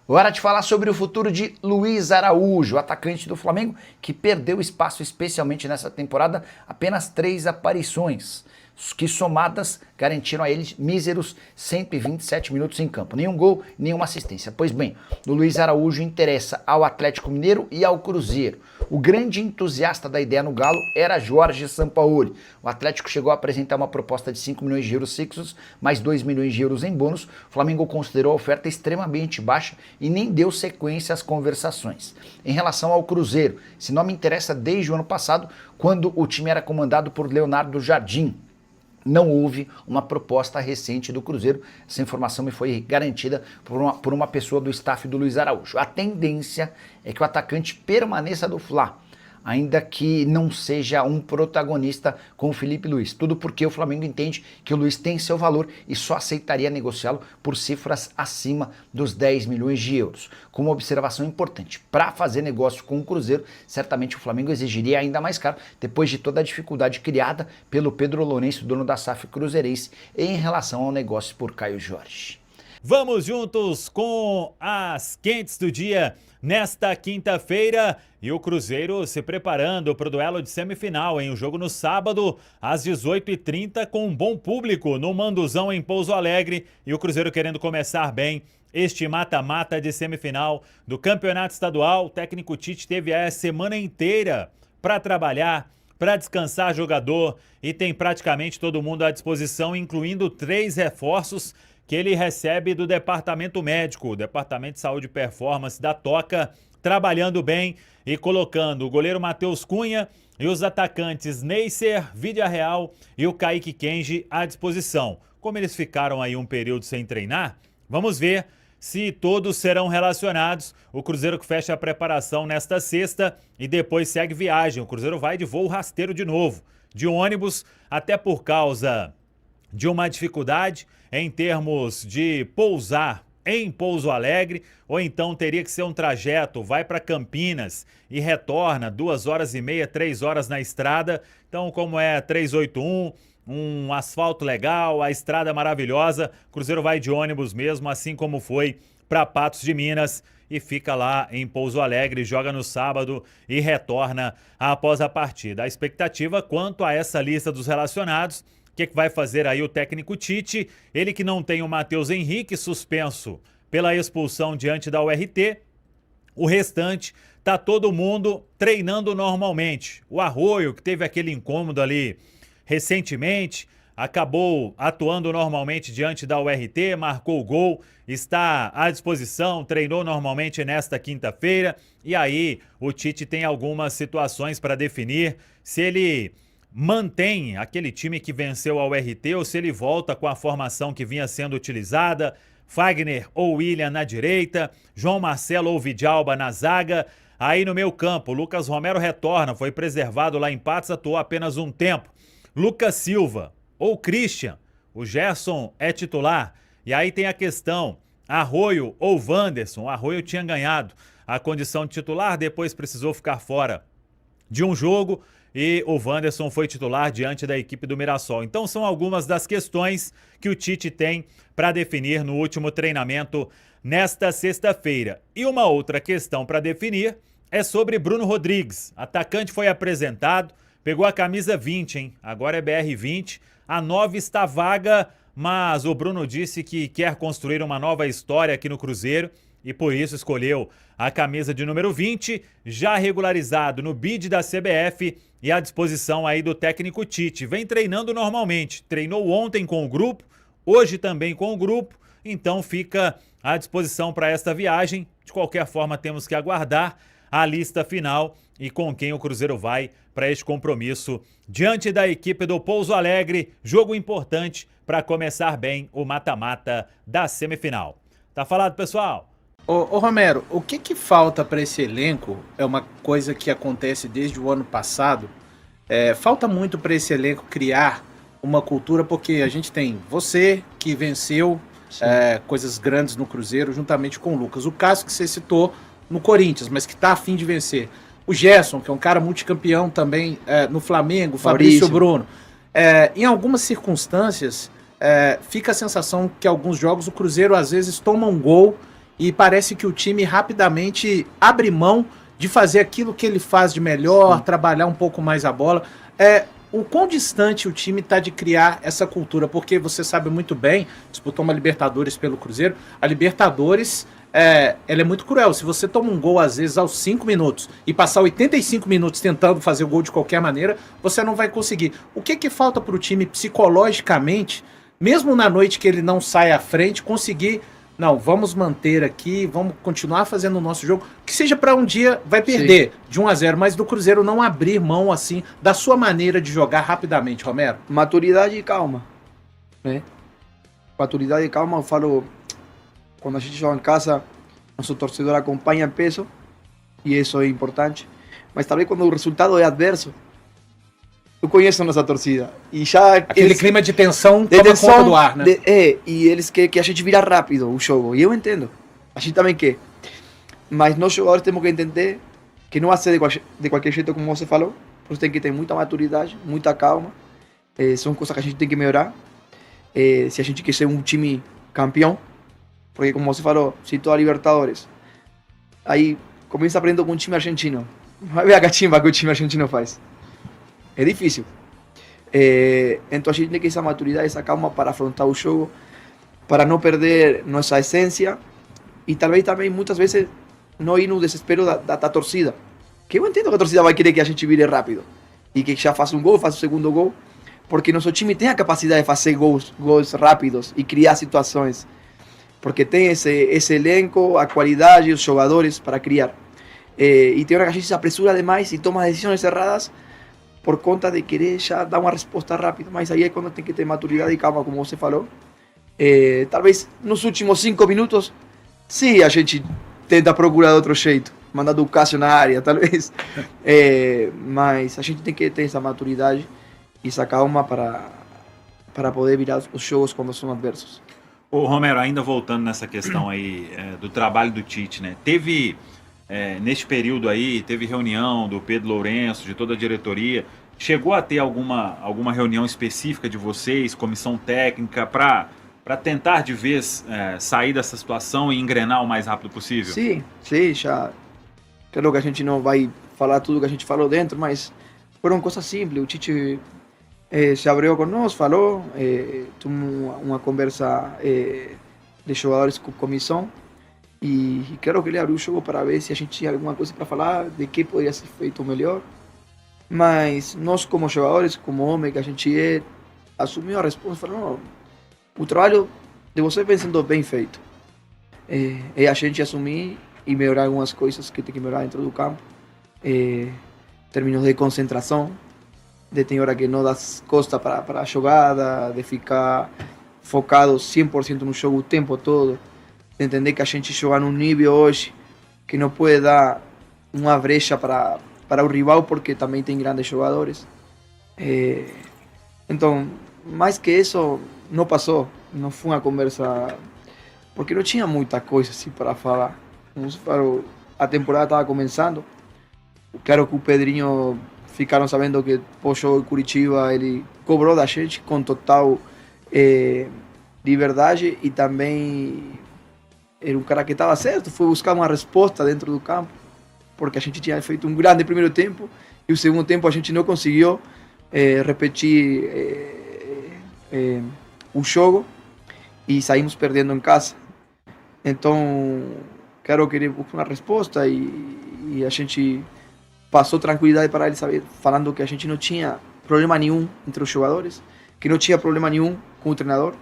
Hora de falar sobre o futuro de Luiz Araújo, atacante do Flamengo, que perdeu espaço especialmente nessa temporada, apenas 3 aparições, que somadas garantiram a ele míseros 127 minutos em campo. Nenhum gol, nenhuma assistência. Pois bem, o Luiz Araújo interessa ao Atlético Mineiro e ao Cruzeiro. O grande entusiasta da ideia no Galo era Jorge Sampaoli. O Atlético chegou a apresentar uma proposta de 5 milhões de euros fixos, mais 2 milhões de euros em bônus. O Flamengo considerou a oferta extremamente baixa e nem deu sequência às conversações. Em relação ao Cruzeiro, esse nome interessa desde o ano passado, quando o time era comandado por Leonardo Jardim. Não houve uma proposta recente do Cruzeiro. Essa informação me foi garantida por uma pessoa do staff do Luiz Araújo. A tendência é que o atacante permaneça do Fla, ainda que não seja um protagonista com o Felipe Luiz. Tudo porque o Flamengo entende que o Luiz tem seu valor e só aceitaria negociá-lo por cifras acima dos 10 milhões de euros. Com uma observação importante, para fazer negócio com o Cruzeiro, certamente o Flamengo exigiria ainda mais caro, depois de toda a dificuldade criada pelo Pedro Lourenço, dono da SAF cruzeirense, em relação ao negócio por Caio Jorge. Vamos juntos com as quentes do dia nesta quinta-feira e o Cruzeiro se preparando para o duelo de semifinal, em o jogo no sábado às 18h30 com um bom público no Manduzão em Pouso Alegre, e o Cruzeiro querendo começar bem este mata-mata de semifinal do Campeonato Estadual. O técnico Tite teve a semana inteira para trabalhar, para descansar jogador, e tem praticamente todo mundo à disposição, incluindo 3 reforços que ele recebe do departamento médico, o departamento de saúde e performance da Toca, trabalhando bem e colocando o goleiro Matheus Cunha e os atacantes Neisser, Vidia Real e o Kaique Kenji à disposição. Como eles ficaram aí um período sem treinar, vamos ver se todos serão relacionados. O Cruzeiro que fecha a preparação nesta sexta e depois segue viagem. O Cruzeiro vai de voo rasteiro de novo, de ônibus, até por causa de uma dificuldade em termos de pousar em Pouso Alegre, ou então teria que ser um trajeto, vai para Campinas e retorna 2h30, 3 horas na estrada. Então, como é 381, um asfalto legal, a estrada maravilhosa, Cruzeiro vai de ônibus mesmo, assim como foi para Patos de Minas, e fica lá em Pouso Alegre, joga no sábado e retorna após a partida. A expectativa quanto a essa lista dos relacionados: o que vai fazer aí o técnico Tite? Ele que não tem o Matheus Henrique, suspenso pela expulsão diante da URT. O restante, tá todo mundo treinando normalmente. O Arroio, que teve aquele incômodo ali recentemente, acabou atuando normalmente diante da URT, marcou o gol, está à disposição, treinou normalmente nesta quinta-feira. E aí o Tite tem algumas situações para definir, se ele mantém aquele time que venceu a URT ou se ele volta com a formação que vinha sendo utilizada: Fagner ou William na direita, João Marcelo ou Vidalba na zaga. Aí no meio campo, Lucas Romero retorna, foi preservado lá em Patos, atuou apenas um tempo. Lucas Silva ou Christian, o Gerson é titular. E aí tem a questão: Arroio ou Wanderson. Arroio tinha ganhado a condição de titular, depois precisou ficar fora de um jogo, e o Wanderson foi titular diante da equipe do Mirassol. Então são algumas das questões que o Tite tem para definir no último treinamento nesta sexta-feira. E uma outra questão para definir é sobre Bruno Rodrigues. Atacante foi apresentado, pegou a camisa 20, hein? Agora é BR20. A 9 está vaga, mas o Bruno disse que quer construir uma nova história aqui no Cruzeiro e por isso escolheu a camisa de número 20, já regularizado no bid da CBF e à disposição aí do técnico Tite. Vem treinando normalmente, treinou ontem com o grupo, hoje também com o grupo, então fica à disposição para esta viagem. De qualquer forma, temos que aguardar a lista final e com quem o Cruzeiro vai para este compromisso diante da equipe do Pouso Alegre. Jogo importante para começar bem o mata-mata da semifinal. Tá falado, pessoal? Ô Romero, o que falta para esse elenco? É uma coisa que acontece desde o ano passado. Falta muito para esse elenco criar uma cultura, porque a gente tem você que venceu coisas grandes no Cruzeiro juntamente com o Lucas. O caso que você citou no Corinthians, mas que está a fim de vencer. O Gerson, que é um cara multicampeão também no Flamengo, Fabrício Bruno. Em algumas circunstâncias, fica a sensação que alguns jogos o Cruzeiro às vezes toma um gol e parece que o time rapidamente abre mão de fazer aquilo que ele faz de melhor, trabalhar um pouco mais a bola. O quão distante o time está de criar essa cultura? Porque você sabe muito bem, disputou uma Libertadores pelo Cruzeiro, a Libertadores ela é muito cruel. Se você toma um gol, às vezes, aos 5 minutos e passar 85 minutos tentando fazer o gol de qualquer maneira, você não vai conseguir. O que falta para o time psicologicamente, mesmo na noite que ele não sai à frente, conseguir... Não, vamos manter aqui, vamos continuar fazendo o nosso jogo, que seja para um dia vai perder de 1-0, mas do Cruzeiro não abrir mão assim da sua maneira de jogar rapidamente, Romero. Maturidade e calma, né? Maturidade e calma, eu falo, quando a gente joga em casa, nosso torcedor acompanha em peso, e isso é importante, mas talvez quando o resultado é adverso, eu conheço nossa torcida, e já... Aquele clima de tensão toma conta do ar, né? E eles querem que a gente vira rápido o jogo, e eu entendo, a gente também quer, mas nós jogadores temos que entender que não vai ser de qualquer jeito como você falou, você tem que ter muita maturidade, muita calma, são coisas que a gente tem que melhorar, se a gente quer ser um time campeão, porque como você falou, se toda a Libertadores, aí começa aprendendo com um time argentino, vai ver a cachimba que o time argentino faz. É difícil. Então a gente tem que ter essa maturidade, essa calma para afrontar o jogo, para não perder nossa essência e talvez também muitas vezes não ir no desespero da torcida. Que eu entendo que a torcida vai querer que a gente vire rápido e que já faça um gol, faça o segundo gol, porque nosso time tem a capacidade de fazer gols rápidos e criar situações, porque tem esse elenco, a qualidade, os jogadores para criar. E tem hora que a gente se apresura demais e toma decisões erradas por conta de querer já dar uma resposta rápida, mas aí é quando tem que ter maturidade e calma, como você falou. Talvez nos últimos 5 minutos, sim, a gente tenta procurar de outro jeito, mandando o Cássio na área, talvez. Mas a gente tem que ter essa maturidade e essa calma para poder virar os jogos quando são adversos. Ô Romero, ainda voltando nessa questão aí do trabalho do Tite, né? Teve... neste período aí, teve reunião do Pedro Lourenço, de toda a diretoria. Chegou a ter alguma reunião específica de vocês, comissão técnica, para tentar de vez sair dessa situação e engrenar o mais rápido possível? Sim, já. Claro que a gente não vai falar tudo que a gente falou dentro, mas foram coisas simples. O Tite se abriu conosco, falou, tivemos uma conversa de jogadores com comissão. E claro que ele abriu o jogo para ver se a gente tinha alguma coisa para falar, de que poderia ser feito melhor. Mas nós, como jogadores, como homem que a gente assumiu a resposta e falou: não, o trabalho de vocês vem sendo bem feito. É a gente assumir e melhorar algumas coisas que tem que melhorar dentro do campo. Termos de concentração, de ter hora que não dá costa para a jogada, de ficar focado 100% no jogo o tempo todo. De entender que a gente joga num nível hoje que não pode dar uma brecha para o rival, porque também tem grandes jogadores. Então, mais que isso, não passou. Não foi uma conversa, porque não tinha muita coisa assim para falar. Como você falou, a temporada estava começando. Claro que o Pedrinho, ficaram sabendo que pós-jogo em Curitiba ele cobrou da gente com total liberdade e também era um cara que estava certo, foi buscar uma resposta dentro do campo, porque a gente tinha feito um grande primeiro tempo e o segundo tempo a gente não conseguiu repetir o jogo e saímos perdendo em casa. Então, claro que ele buscou uma resposta e a gente passou tranquilidade para ele, saber, falando que a gente não tinha problema nenhum entre os jogadores, que não tinha problema nenhum com o treinador,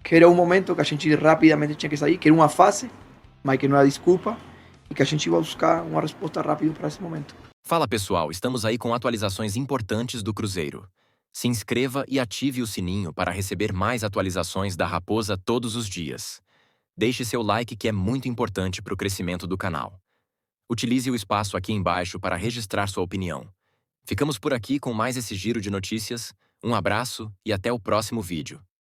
que era um momento que a gente rapidamente tinha que sair, que era uma fase, mas que não era desculpa, e que a gente ia buscar uma resposta rápida para esse momento. Fala pessoal, estamos aí com atualizações importantes do Cruzeiro. Se inscreva e ative o sininho para receber mais atualizações da Raposa todos os dias. Deixe seu like, que é muito importante para o crescimento do canal. Utilize o espaço aqui embaixo para registrar sua opinião. Ficamos por aqui com mais esse giro de notícias. Um abraço e até o próximo vídeo.